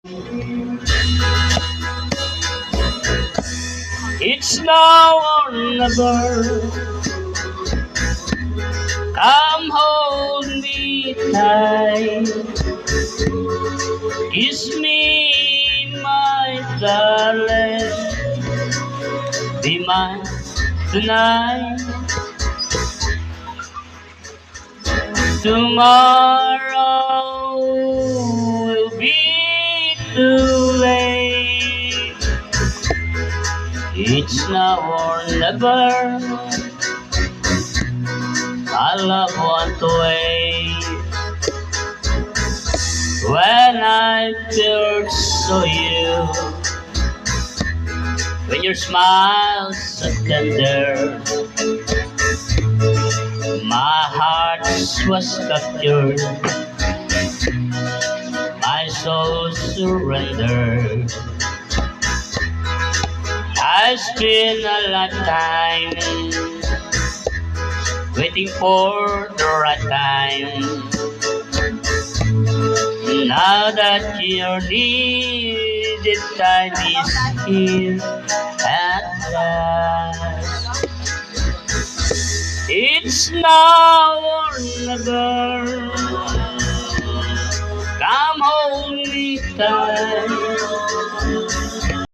It's now or never. Come hold me tight. Kiss me, my darling. Be mine tonight. Tomorrow will be too late. It's now or never. My love won't wait. When I first saw you, when your smile so tender, my heart was captured, my soul surrendered. I spent a lifetime waiting for the right time. Now that your needed time is here at last, it's now or never. Come hold me tight.